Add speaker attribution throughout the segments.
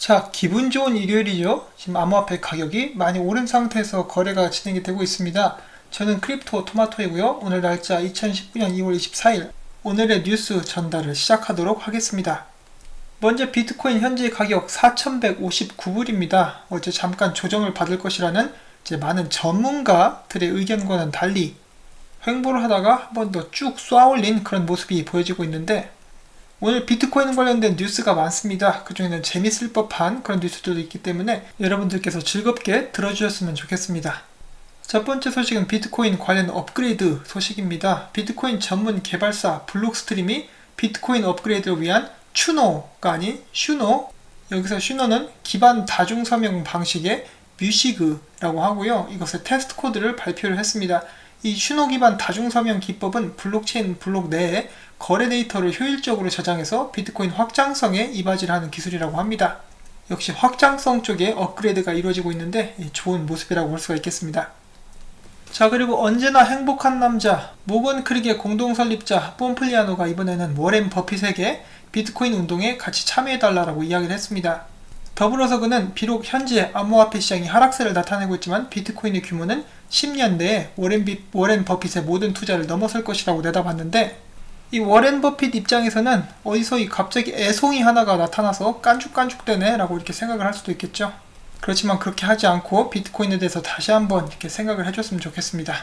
Speaker 1: 자, 기분 좋은 일요일이죠. 지금 암호화폐 가격이 많이 오른 상태에서 거래가 진행이 되고 있습니다. 저는 크립토 토마토이고요. 오늘 날짜 2019년 2월 24일 오늘의 뉴스 전달을 시작하도록 하겠습니다. 먼저 비트코인 현재 가격 4,159불입니다. 어제 잠깐 조정을 받을 것이라는 많은 전문가들의 의견과는 달리 횡보를 하다가 한 번 더 쭉 쏘아올린 그런 모습이 보여지고 있는데, 오늘 비트코인 관련된 뉴스가 많습니다. 그 중에는 재밌을 법한 그런 뉴스들도 있기 때문에 여러분들께서 즐겁게 들어주셨으면 좋겠습니다. 첫 번째 소식은 비트코인 관련 업그레이드 소식입니다. 비트코인 전문 개발사 블록스트림이 비트코인 업그레이드를 위한 추노가 아닌 슈노, 여기서 슈노는 기반 다중서명 방식의 뮤시그라고 하고요. 이것의 테스트 코드를 발표를 했습니다. 이 슈노 기반 다중서명 기법은 블록체인 블록 내에 거래 데이터를 효율적으로 저장해서 비트코인 확장성에 이바지를 하는 기술이라고 합니다. 역시 확장성 쪽에 업그레이드가 이루어지고 있는데 좋은 모습이라고 볼 수가 있겠습니다. 자, 그리고 언제나 행복한 남자 모건 크릭의 공동 설립자 폼플리아노가 이번에는 워렌 버핏에게 비트코인 운동에 같이 참여해달라고 이야기를 했습니다. 더불어서 그는 비록 현재 암호화폐 시장이 하락세를 나타내고 있지만 비트코인의 규모는 10년 내에 워렌 버핏의 모든 투자를 넘어설 것이라고 내다봤는데, 이 워렌 버핏 입장에서는 어디서 갑자기 애송이 하나가 나타나서 깐죽깐죽대네 라고 이렇게 생각을 할 수도 있겠죠. 그렇지만 그렇게 하지 않고 비트코인에 대해서 다시 한번 이렇게 생각을 해줬으면 좋겠습니다.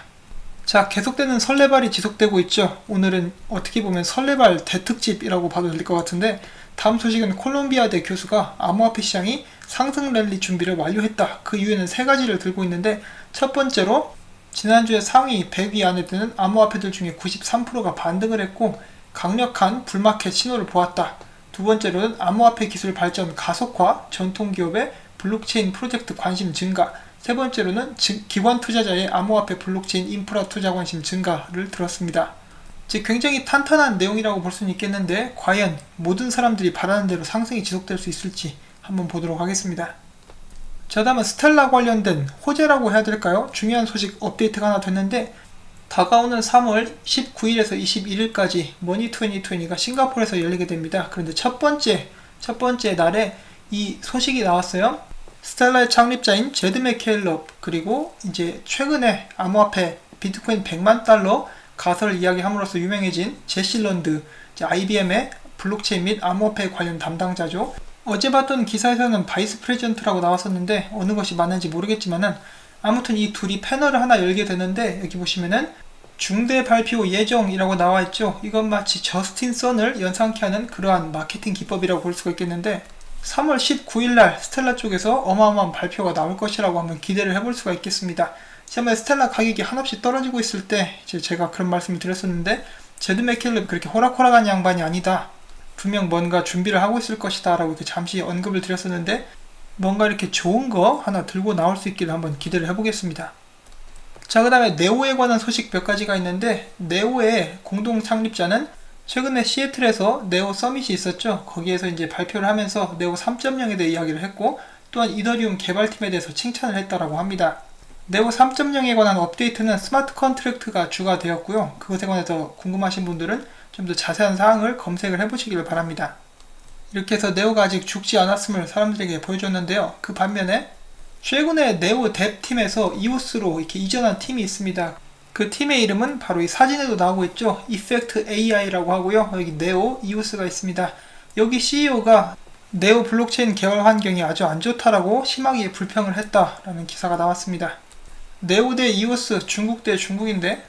Speaker 1: 자, 계속되는 설레발이 지속되고 있죠. 오늘은 어떻게 보면 설레발 대특집이라고 봐도 될 것 같은데, 다음 소식은 콜롬비아대 교수가 암호화폐 시장이 상승 랠리 준비를 완료했다. 그 이유에는 세 가지를 들고 있는데, 첫 번째로 지난주에 상위 100위 안에 드는 암호화폐들 중에 93%가 반등을 했고 강력한 불마켓 신호를 보았다. 두 번째로는 암호화폐 기술 발전 가속화, 전통기업의 블록체인 프로젝트 관심 증가. 세 번째로는 기관 투자자의 암호화폐 블록체인 인프라 투자 관심 증가를 들었습니다. 즉 굉장히 탄탄한 내용이라고 볼 수는 있겠는데, 과연 모든 사람들이 바라는 대로 상승이 지속될 수 있을지 한번 보도록 하겠습니다. 자, 다음은 스텔라 관련된 호재라고 해야 될까요? 중요한 소식 업데이트가 하나 됐는데, 다가오는 3월 19일에서 21일까지 머니2020가 싱가포르에서 열리게 됩니다. 그런데 첫 번째 날에 이 소식이 나왔어요. 스텔라의 창립자인 제드 맥케일럽, 그리고 이제 최근에 암호화폐 비트코인 100만 달러 가설을 이야기함으로써 유명해진 제시 런드, IBM의 블록체인 및 암호화폐 관련 담당자죠. 어제 봤던 기사에서는 바이스 프레지던트라고 나왔었는데 어느 것이 맞는지 모르겠지만은 아무튼 이 둘이 패널을 하나 열게 되는데, 여기 보시면은 중대 발표 예정이라고 나와있죠. 이건 마치 저스틴 선을 연상케 하는 그러한 마케팅 기법이라고 볼 수가 있겠는데, 3월 19일날 스텔라 쪽에서 어마어마한 발표가 나올 것이라고 한번 기대를 해볼 수가 있겠습니다. 지난번에 스텔라 가격이 한없이 떨어지고 있을 때 제가 그런 말씀을 드렸었는데, 제드 맥켈럽이 그렇게 호락호락한 양반이 아니다, 분명 뭔가 준비를 하고 있을 것이다 라고 이렇게 잠시 언급을 드렸었는데, 뭔가 이렇게 좋은 거 하나 들고 나올 수 있기를 한번 기대를 해보겠습니다. 자, 그 다음에 네오에 관한 소식 몇 가지가 있는데, 네오의 공동 창립자는 최근에 시애틀에서 네오 서밋이 있었죠. 거기에서 이제 발표를 하면서 네오 3.0에 대해 이야기를 했고, 또한 이더리움 개발팀에 대해서 칭찬을 했다라고 합니다. 네오 3.0에 관한 업데이트는 스마트 컨트랙트가 추가되었고요. 그것에 관해서 궁금하신 분들은 좀 더 자세한 사항을 검색을 해보시길 바랍니다. 이렇게 해서 네오가 아직 죽지 않았음을 사람들에게 보여줬는데요. 그 반면에 최근에 네오 뎁팀에서 이오스로 이렇게 이전한 팀이 있습니다. 그 팀의 이름은 바로 이 사진에도 나오고 있죠. 이펙트 AI라고 하고요. 여기 네오 이오스가 있습니다. 여기 CEO가 네오 블록체인 개발 환경이 아주 안 좋다라고 심하게 불평을 했다라는 기사가 나왔습니다. 네오 대 이오스, 중국 대 중국인데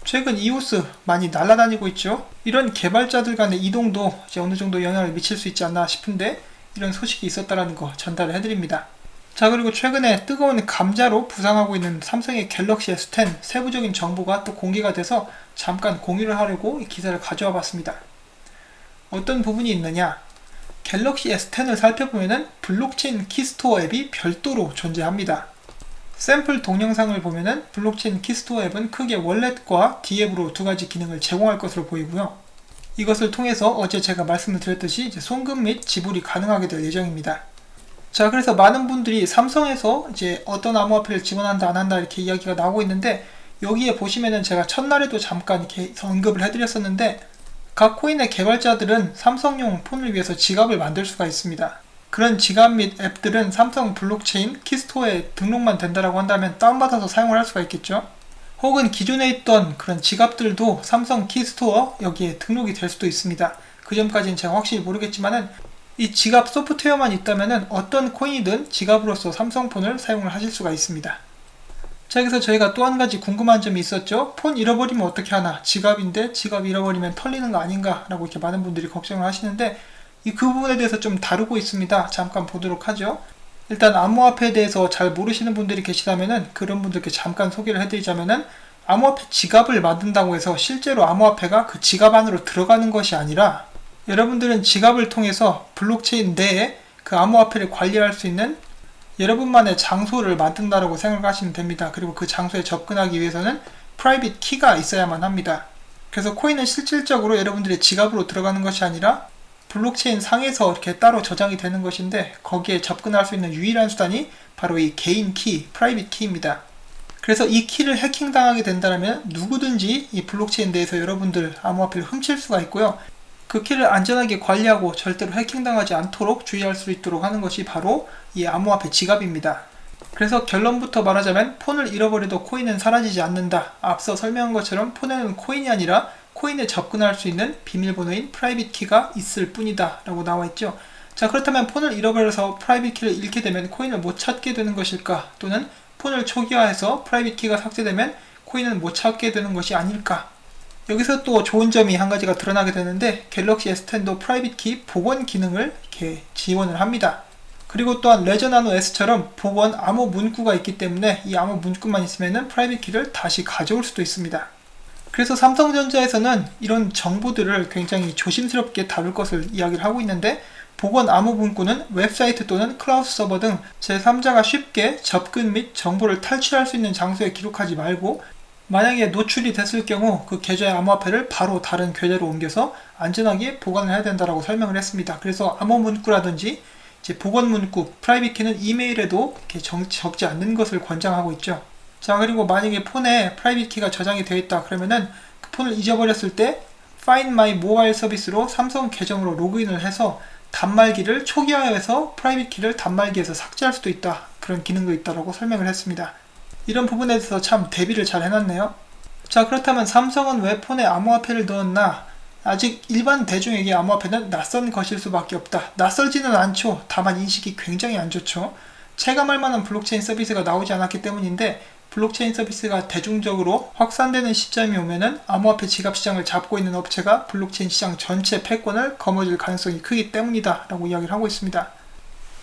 Speaker 1: 최근 이오스 많이 날아다니고 있죠. 이런 개발자들 간의 이동도 이제 어느 정도 영향을 미칠 수 있지 않나 싶은데, 이런 소식이 있었다라는 거 전달을 해드립니다. 자, 그리고 최근에 뜨거운 감자로 부상하고 있는 삼성의 갤럭시 S10 세부적인 정보가 또 공개가 돼서 잠깐 공유를 하려고 이 기사를 가져와 봤습니다. 어떤 부분이 있느냐, 갤럭시 S10을 살펴보면은 블록체인 키스토어 앱이 별도로 존재합니다. 샘플 동영상을 보면은 블록체인 키스토어 앱은 크게 월렛과 D앱으로 두 가지 기능을 제공할 것으로 보이고요. 이것을 통해서 어제 제가 말씀을 드렸듯이 이제 송금 및 지불이 가능하게 될 예정입니다. 자, 그래서 많은 분들이 삼성에서 이제 어떤 암호화폐를 지원한다 안 한다 이렇게 이야기가 나오고 있는데, 여기에 보시면은 제가 첫날에도 잠깐 이렇게 언급을 해드렸었는데, 각 코인의 개발자들은 삼성용 폰을 위해서 지갑을 만들 수가 있습니다. 그런 지갑 및 앱들은 삼성 블록체인 키스토어에 등록만 된다라고 한다면 다운받아서 사용을 할 수가 있겠죠. 혹은 기존에 있던 그런 지갑들도 삼성 키스토어 여기에 등록이 될 수도 있습니다. 그 점까지는 제가 확실히 모르겠지만은 이 지갑 소프트웨어만 있다면은 어떤 코인이든 지갑으로서 삼성폰을 사용을 하실 수가 있습니다. 자, 여기서 저희가 또 한 가지 궁금한 점이 있었죠. 폰 잃어버리면 어떻게 하나? 지갑인데 지갑 잃어버리면 털리는 거 아닌가? 라고 이렇게 많은 분들이 걱정을 하시는데 그 부분에 대해서 좀 다루고 있습니다. 잠깐 보도록 하죠. 일단 암호화폐에 대해서 잘 모르시는 분들이 계시다면은 그런 분들께 잠깐 소개를 해드리자면은 암호화폐 지갑을 만든다고 해서 실제로 암호화폐가 그 지갑 안으로 들어가는 것이 아니라 여러분들은 지갑을 통해서 블록체인 내에 그 암호화폐를 관리할 수 있는 여러분만의 장소를 만든다라고 생각하시면 됩니다. 그리고 그 장소에 접근하기 위해서는 프라이빗 키가 있어야만 합니다. 그래서 코인은 실질적으로 여러분들의 지갑으로 들어가는 것이 아니라 블록체인 상에서 이렇게 따로 저장이 되는 것인데 거기에 접근할 수 있는 유일한 수단이 바로 이 개인 키, 프라이빗 키입니다. 그래서 이 키를 해킹당하게 된다면 누구든지 이 블록체인 내에서 여러분들 암호화폐를 훔칠 수가 있고요. 그 키를 안전하게 관리하고 절대로 해킹당하지 않도록 주의할 수 있도록 하는 것이 바로 이 암호화폐 지갑입니다. 그래서 결론부터 말하자면 폰을 잃어버려도 코인은 사라지지 않는다. 앞서 설명한 것처럼 폰에는 코인이 아니라 코인에 접근할 수 있는 비밀번호인 프라이빗 키가 있을 뿐이다 라고 나와 있죠. 자, 그렇다면 폰을 잃어버려서 프라이빗 키를 잃게 되면 코인을 못 찾게 되는 것일까? 또는 폰을 초기화해서 프라이빗 키가 삭제되면 코인은 못 찾게 되는 것이 아닐까? 여기서 또 좋은 점이 한 가지가 드러나게 되는데 갤럭시 S10도 프라이빗 키 복원 기능을 이렇게 지원을 합니다. 그리고 또한 레저 나노 S처럼 복원 암호 문구가 있기 때문에 이 암호 문구만 있으면 프라이빗 키를 다시 가져올 수도 있습니다. 그래서 삼성전자에서는 이런 정보들을 굉장히 조심스럽게 다룰 것을 이야기를 하고 있는데 복원 암호 문구는 웹사이트 또는 클라우드 서버 등 제3자가 쉽게 접근 및 정보를 탈취할 수 있는 장소에 기록하지 말고 만약에 노출이 됐을 경우 그 계좌의 암호화폐를 바로 다른 계좌로 옮겨서 안전하게 보관을 해야 된다고 설명을 했습니다. 그래서 암호 문구라든지 이제 복원 문구, 프라이빗 키는 이메일에도 이렇게 적지 않는 것을 권장하고 있죠. 자, 그리고 만약에 폰에 프라이빗 키가 저장이 되어 있다 그러면은 그 폰을 잊어버렸을 때 Find My Mobile 서비스로 삼성 계정으로 로그인을 해서 단말기를 초기화해서 프라이빗 키를 단말기에서 삭제할 수도 있다. 그런 기능도 있다고 설명을 했습니다. 이런 부분에 대해서 참 대비를 잘 해놨네요. 자, 그렇다면 삼성은 왜 폰에 암호화폐를 넣었나? 아직 일반 대중에게 암호화폐는 낯선 것일 수밖에 없다. 낯설지는 않죠. 다만 인식이 굉장히 안 좋죠. 체감할 만한 블록체인 서비스가 나오지 않았기 때문인데 블록체인 서비스가 대중적으로 확산되는 시점이 오면은 암호화폐 지갑 시장을 잡고 있는 업체가 블록체인 시장 전체 패권을 거머쥘 가능성이 크기 때문이다 라고 이야기를 하고 있습니다.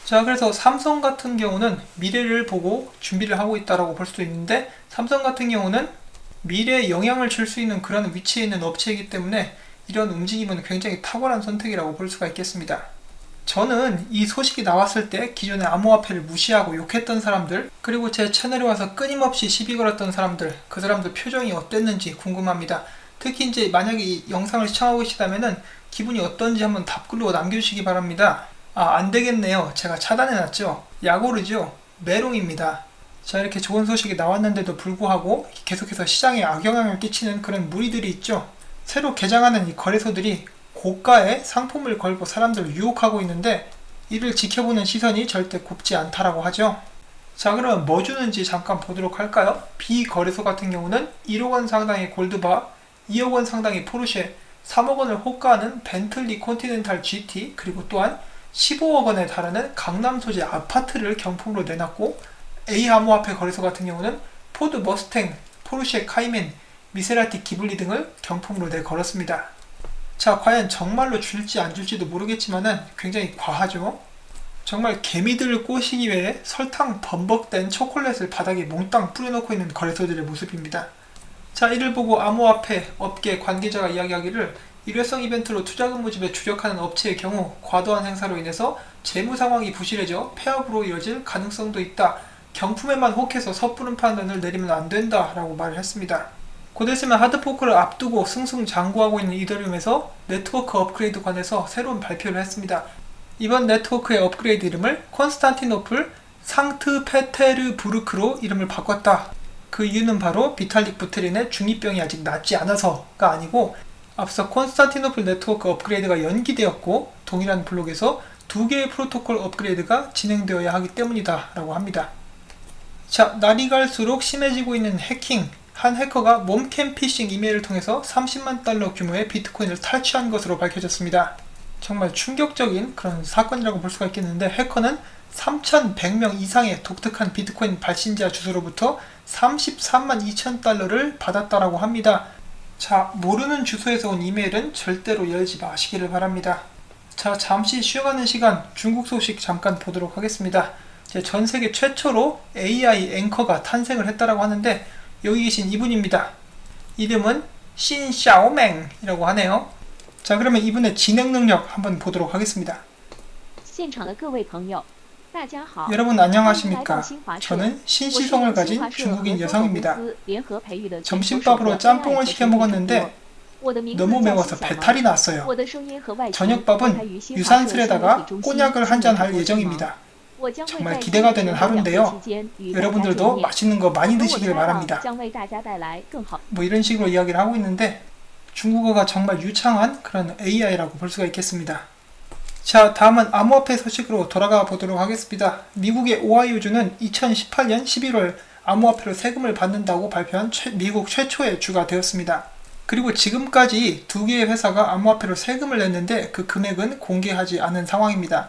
Speaker 1: 자, 그래서 삼성 같은 경우는 미래를 보고 준비를 하고 있다라고 볼 수도 있는데 삼성 같은 경우는 미래에 영향을 줄 수 있는 그런 위치에 있는 업체이기 때문에 이런 움직임은 굉장히 탁월한 선택이라고 볼 수가 있겠습니다. 저는 이 소식이 나왔을 때 기존의 암호화폐를 무시하고 욕했던 사람들, 그리고 제 채널에 와서 끊임없이 시비 걸었던 사람들, 그 사람들 표정이 어땠는지 궁금합니다. 특히 이제 만약에 이 영상을 시청하고 계시다면은 기분이 어떤지 한번 답글로 남겨주시기 바랍니다. 아, 안되겠네요. 제가 차단해놨죠. 야고르죠. 메롱입니다. 자, 이렇게 좋은 소식이 나왔는데도 불구하고 계속해서 시장에 악영향을 끼치는 그런 무리들이 있죠. 새로 개장하는 이 거래소들이 고가의 상품을 걸고 사람들을 유혹하고 있는데 이를 지켜보는 시선이 절대 곱지 않다라고 하죠. 자, 그러면 뭐 주는지 잠깐 보도록 할까요? B 거래소 같은 경우는 1억 원 상당의 골드바, 2억 원 상당의 포르쉐, 3억 원을 호가하는 벤틀리 컨티넨탈 GT, 그리고 또한 15억 원에 달하는 강남 소재 아파트를 경품으로 내놨고, A 암호화폐 거래소 같은 경우는 포드 머스탱, 포르쉐 카이멘, 미세라티 기블리 등을 경품으로 내걸었습니다. 자, 과연 정말로 줄지 안 줄지도 모르겠지만은 굉장히 과하죠. 정말 개미들을 꼬시기 위해 설탕 범벅된 초콜릿을 바닥에 몽땅 뿌려놓고 있는 거래소들의 모습입니다. 자, 이를 보고 암호화폐 업계 관계자가 이야기하기를 일회성 이벤트로 투자금 모집에 주력하는 업체의 경우 과도한 행사로 인해서 재무 상황이 부실해져 폐업으로 이어질 가능성도 있다. 경품에만 혹해서 섣부른 판단을 내리면 안 된다 라고 말을 했습니다. 곧 있으면 하드포크를 앞두고 승승장구하고 있는 이더리움에서 네트워크 업그레이드 관해서 새로운 발표를 했습니다. 이번 네트워크의 업그레이드 이름을 콘스탄티노플 상트페테르부르크로 이름을 바꿨다. 그 이유는 바로 비탈릭 부테린의 중2병이 아직 낫지 않아서가 아니고 앞서 콘스탄티노플 네트워크 업그레이드가 연기되었고 동일한 블록에서 두 개의 프로토콜 업그레이드가 진행되어야 하기 때문이다 라고 합니다. 자, 날이 갈수록 심해지고 있는 해킹. 한 해커가 몸캠 피싱 이메일을 통해서 30만 달러 규모의 비트코인을 탈취한 것으로 밝혀졌습니다. 정말 충격적인 그런 사건이라고 볼 수가 있겠는데, 해커는 3,100명 이상의 독특한 비트코인 발신자 주소로부터 33만 2천 달러를 받았다라고 합니다. 자, 모르는 주소에서 온 이메일은 절대로 열지 마시기를 바랍니다. 자, 잠시 쉬어가는 시간 중국 소식 잠깐 보도록 하겠습니다. 전 세계 최초로 AI 앵커가 탄생을 했다라고 하는데, 여기 계신 이분입니다. 이름은 신샤오맹이라고 하네요. 자, 그러면 이분의 진행 능력 한번 보도록 하겠습니다. 여러분 안녕하십니까? 저는 신시성을 가진 중국인 여성입니다. 점심밥으로 짬뽕을 시켜 먹었는데 너무 매워서 배탈이 났어요. 저녁밥은 유산슬에다가 꼬냑을 한잔 할 예정입니다. 정말 기대가 되는 하루인데요. 여러분들도 맛있는 거 많이 드시길 바랍니다. 뭐 이런 식으로 이야기를 하고 있는데, 중국어가 정말 유창한 그런 AI라고 볼 수가 있겠습니다. 자, 다음은 암호화폐 소식으로 돌아가 보도록 하겠습니다. 미국의 오하이오주는 2018년 11월 암호화폐로 세금을 받는다고 발표한 미국 최초의 주가 되었습니다. 그리고 지금까지 두 개의 회사가 암호화폐로 세금을 냈는데 그 금액은 공개하지 않은 상황입니다.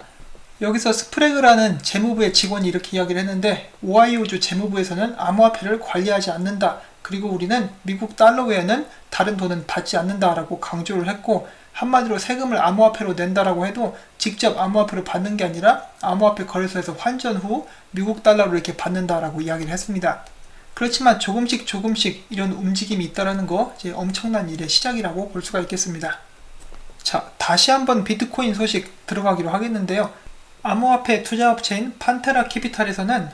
Speaker 1: 여기서 스프래그라는 재무부의 직원이 이렇게 이야기를 했는데, 오하이오주 재무부에서는 암호화폐를 관리하지 않는다. 그리고 우리는 미국 달러 외에는 다른 돈은 받지 않는다라고 강조를 했고, 한마디로 세금을 암호화폐로 낸다라고 해도 직접 암호화폐로 받는 게 아니라 암호화폐 거래소에서 환전 후 미국 달러로 이렇게 받는다라고 이야기를 했습니다. 그렇지만 조금씩 이런 움직임이 있다라는 거 이제 엄청난 일의 시작이라고 볼 수가 있겠습니다. 자, 다시 한번 비트코인 소식 들어가기로 하겠는데요. 암호화폐 투자업체인 판테라 캐피탈에서는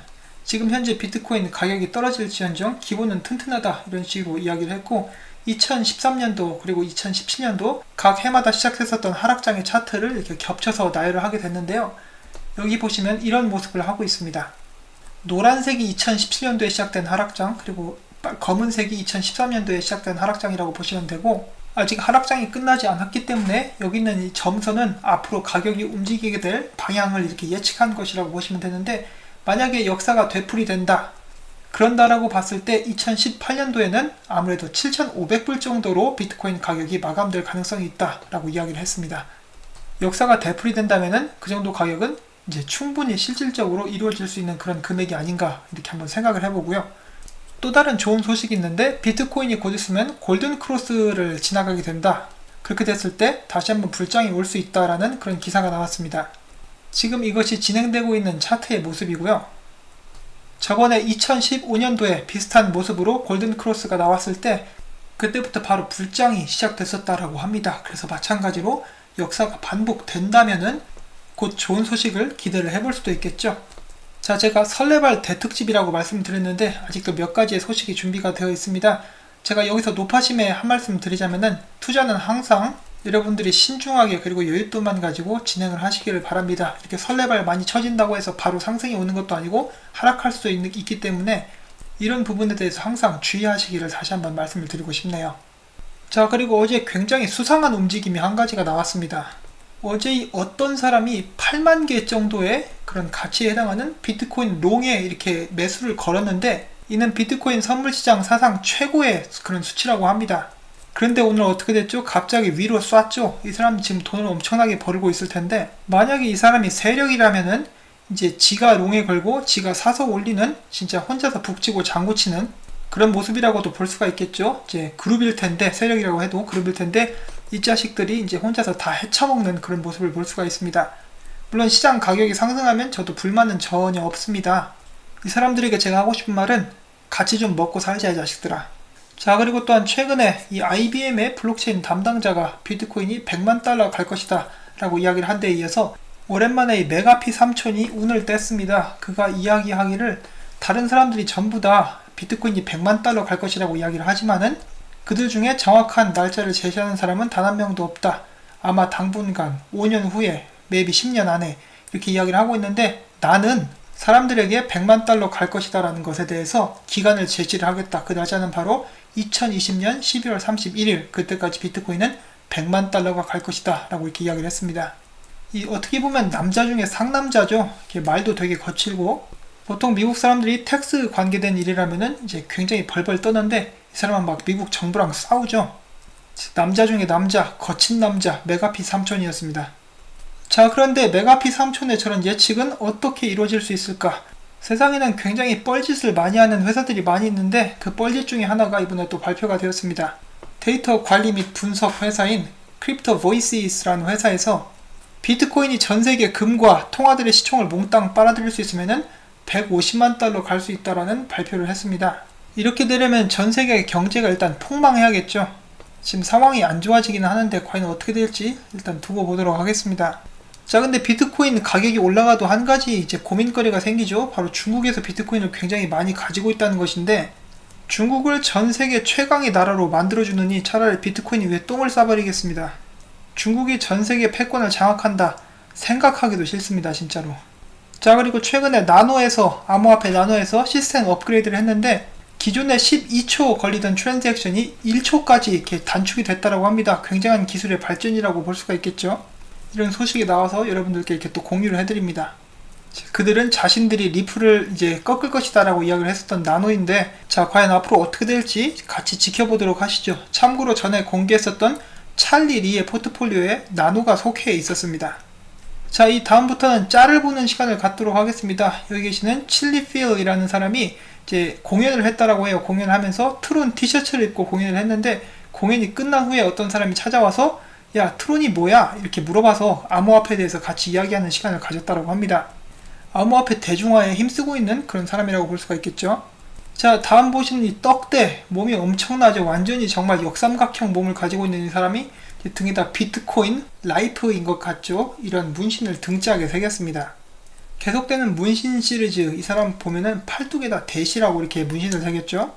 Speaker 1: 지금 현재 비트코인 가격이 떨어질지언정 기본은 튼튼하다 이런 식으로 이야기를 했고, 2013년도 그리고 2017년도 각 해마다 시작했었던 하락장의 차트를 이렇게 겹쳐서 나열을 하게 됐는데요. 여기 보시면 이런 모습을 하고 있습니다. 노란색이 2017년도에 시작된 하락장, 그리고 검은색이 2013년도에 시작된 하락장이라고 보시면 되고, 아직 하락장이 끝나지 않았기 때문에 여기 있는 이 점선은 앞으로 가격이 움직이게 될 방향을 이렇게 예측한 것이라고 보시면 되는데, 만약에 역사가 되풀이된다 그런다라고 봤을 때 2018년도에는 아무래도 7,500불 정도로 비트코인 가격이 마감될 가능성이 있다라고 이야기를 했습니다. 역사가 되풀이된다면은 그 정도 가격은 이제 충분히 실질적으로 이루어질 수 있는 그런 금액이 아닌가 이렇게 한번 생각을 해보고요. 또 다른 좋은 소식이 있는데, 비트코인이 곧 있으면 골든 크로스를 지나가게 된다. 그렇게 됐을 때 다시 한번 불장이 올 수 있다라는 그런 기사가 나왔습니다. 지금 이것이 진행되고 있는 차트의 모습이고요. 저번에 2015년도에 비슷한 모습으로 골든 크로스가 나왔을 때 그때부터 바로 불장이 시작됐었다라고 합니다. 그래서 마찬가지로 역사가 반복된다면은 곧 좋은 소식을 기대를 해볼 수도 있겠죠. 자, 제가 설레발 대특집이라고 말씀드렸는데 아직도 몇 가지의 소식이 준비가 되어 있습니다. 제가 여기서 노파심에 한 말씀 드리자면은, 투자는 항상 여러분들이 신중하게 그리고 여윳돈만 가지고 진행을 하시기를 바랍니다. 이렇게 설레발 많이 쳐진다고 해서 바로 상승이 오는 것도 아니고 하락할 수도 있기 때문에 이런 부분에 대해서 항상 주의하시기를 다시 한번 말씀을 드리고 싶네요. 자, 그리고 어제 굉장히 수상한 움직임이 한 가지가 나왔습니다. 어제 어떤 사람이 8만 개 정도의 그런 가치에 해당하는 비트코인 롱에 이렇게 매수를 걸었는데, 이는 비트코인 선물시장 사상 최고의 그런 수치라고 합니다. 그런데 오늘 어떻게 됐죠? 갑자기 위로 쐈죠? 이 사람 지금 돈을 엄청나게 벌고 있을 텐데, 만약에 이 사람이 세력이라면은 이제 지가 롱에 걸고 지가 사서 올리는, 진짜 혼자서 북치고 장구치는 그런 모습이라고도 볼 수가 있겠죠. 이제 그룹일 텐데, 세력이라고 해도 그룹일 텐데 이 자식들이 이제 혼자서 다 헤쳐먹는 그런 모습을 볼 수가 있습니다. 물론 시장 가격이 상승하면 저도 불만은 전혀 없습니다. 이 사람들에게 제가 하고 싶은 말은 같이 좀 먹고 살자 이 자식들아. 자, 그리고 또한 최근에 이 IBM의 블록체인 담당자가 비트코인이 100만 달러 갈 것이다 라고 이야기를 한 데에 이어서 오랜만에 이 메가피 삼촌이 운을 뗐습니다. 그가 이야기하기를 다른 사람들이 전부 다 비트코인이 100만 달러 갈 것이라고 이야기를 하지만은 그들 중에 정확한 날짜를 제시하는 사람은 단 한 명도 없다. 아마 당분간 5년 후에 maybe 10년 안에 이렇게 이야기를 하고 있는데, 나는 사람들에게 100만 달러 갈 것이다 라는 것에 대해서 기간을 제시를 하겠다. 그 날짜는 바로 2020년 11월 31일, 그때까지 비트코인은 100만 달러가 갈 것이다 라고 이렇게 이야기를 했습니다. 어떻게 보면 남자 중에 상남자죠. 이렇게 말도 되게 거칠고, 보통 미국 사람들이 텍스 관계된 일이라면은 이제 굉장히 벌벌 떠는데 이 사람은 막 미국 정부랑 싸우죠. 남자 중에 남자, 거친 남자, 메가피 삼촌이었습니다. 자, 그런데 메가피 삼촌의 저런 예측은 어떻게 이루어질 수 있을까? 세상에는 굉장히 뻘짓을 많이 하는 회사들이 많이 있는데 그 뻘짓 중에 하나가 이번에 또 발표가 되었습니다. 데이터 관리 및 분석 회사인 크립토 보이시스라는 회사에서 비트코인이 전세계 금과 통화들의 시총을 몽땅 빨아들일 수 있으면 150만 달러 갈 수 있다라는 발표를 했습니다. 이렇게 되려면 전세계 경제가 일단 폭망해야겠죠. 지금 상황이 안 좋아지기는 하는데 과연 어떻게 될지 일단 두고 보도록 하겠습니다. 자, 근데 비트코인 가격이 올라가도 한 가지 이제 고민거리가 생기죠. 바로 중국에서 비트코인을 굉장히 많이 가지고 있다는 것인데, 중국을 전 세계 최강의 나라로 만들어주느니 차라리 비트코인이 왜 똥을 싸버리겠습니다. 중국이 전 세계 패권을 장악한다 생각하기도 싫습니다, 진짜로. 자, 그리고 최근에 암호화폐 나노에서 시스템 업그레이드를 했는데 기존에 12초 걸리던 트랜잭션이 1초까지 이렇게 단축이 됐다고 합니다. 굉장한 기술의 발전이라고 볼 수가 있겠죠. 이런 소식이 나와서 여러분들께 이렇게 또 공유를 해드립니다. 그들은 자신들이 리플을 이제 꺾을 것이다라고 이야기를 했었던 나노인데, 자, 과연 앞으로 어떻게 될지 같이 지켜보도록 하시죠. 참고로 전에 공개했었던 찰리 리의 포트폴리오에 나노가 속해 있었습니다. 자, 이 다음부터는 짤을 보는 시간을 갖도록 하겠습니다. 여기 계시는 칠리필이라는 사람이 이제 공연을 했다라고 해요. 공연을 하면서 트론 티셔츠를 입고 공연을 했는데, 공연이 끝난 후에 어떤 사람이 찾아와서 야, 트론이 뭐야? 이렇게 물어봐서 암호화폐에 대해서 같이 이야기하는 시간을 가졌다고 합니다. 암호화폐 대중화에 힘쓰고 있는 그런 사람이라고 볼 수가 있겠죠. 자, 다음 보시는 이 떡대, 몸이 엄청나죠. 완전히 정말 역삼각형 몸을 가지고 있는 이 사람이 등에다 비트코인 라이프인 것 같죠. 이런 문신을 등짝에 새겼습니다. 계속되는 문신 시리즈, 이 사람 보면은 팔뚝에다 대시라고 이렇게 문신을 새겼죠.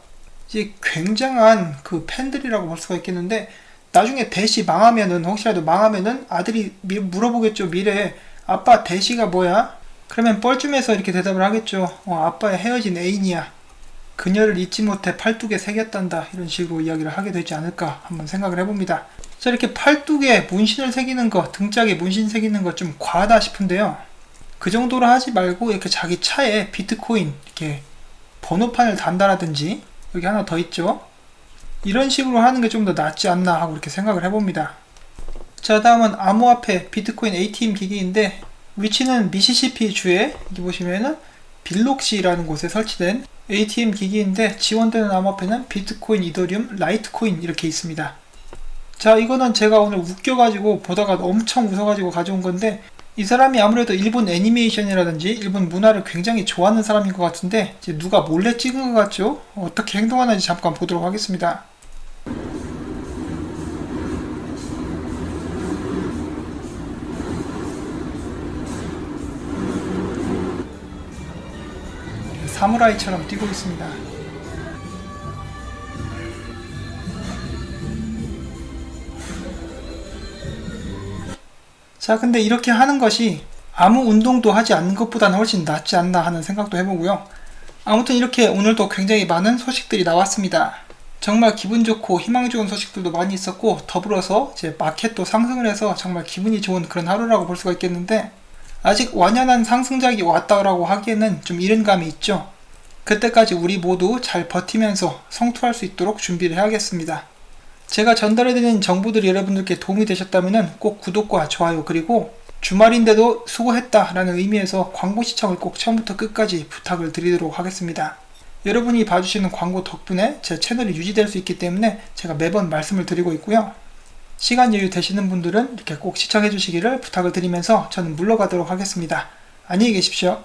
Speaker 1: 이제 굉장한 그 팬들이라고 볼 수가 있겠는데, 나중에 대시 망하면은, 혹시라도 망하면은 아들이 물어보겠죠. 미래에 아빠 대시가 뭐야? 그러면 뻘쭘해서 이렇게 대답을 하겠죠. 아빠의 헤어진 애인이야. 그녀를 잊지 못해 팔뚝에 새겼단다. 이런 식으로 이야기를 하게 되지 않을까 한번 생각을 해봅니다. 자, 이렇게 팔뚝에 문신을 새기는 거, 등짝에 문신 새기는 거 좀 과하다 싶은데요. 그 정도로 하지 말고 이렇게 자기 차에 비트코인 이렇게 번호판을 단다라든지, 여기 하나 더 있죠. 이런 식으로 하는 게 좀 더 낫지 않나 하고 이렇게 생각을 해봅니다. 자, 다음은 암호화폐 비트코인 ATM 기기인데, 위치는 미시시피 주에 여기 보시면은 빌록시라는 곳에 설치된 ATM 기기인데, 지원되는 암호화폐는 비트코인, 이더리움, 라이트코인 이렇게 있습니다. 자, 이거는 제가 오늘 웃겨가지고 보다가 엄청 웃어가지고 가져온 건데, 이 사람이 아무래도 일본 애니메이션이라든지 일본 문화를 굉장히 좋아하는 사람인 것 같은데, 이제 누가 몰래 찍은 것 같죠? 어떻게 행동하는지 잠깐 보도록 하겠습니다. 사무라이처럼 뛰고 있습니다. 자, 근데 이렇게 하는 것이 아무 운동도 하지 않는 것보다는 훨씬 낫지 않나 하는 생각도 해보고요. 아무튼 이렇게 오늘도 굉장히 많은 소식들이 나왔습니다. 정말 기분 좋고 희망 좋은 소식들도 많이 있었고, 더불어서 이제 마켓도 상승을 해서 정말 기분이 좋은 그런 하루라고 볼 수가 있겠는데, 아직 완연한 상승작이 왔다라고 하기에는 좀 이른 감이 있죠. 그때까지 우리 모두 잘 버티면서 성투할 수 있도록 준비를 해야겠습니다. 제가 전달해드린 정보들이 여러분들께 도움이 되셨다면 꼭 구독과 좋아요, 그리고 주말인데도 수고했다 라는 의미에서 광고 시청을 꼭 처음부터 끝까지 부탁을 드리도록 하겠습니다. 여러분이 봐주시는 광고 덕분에 제 채널이 유지될 수 있기 때문에 제가 매번 말씀을 드리고 있고요. 시간 여유 되시는 분들은 이렇게 꼭 시청해 주시기를 부탁을 드리면서 저는 물러가도록 하겠습니다. 안녕히 계십시오.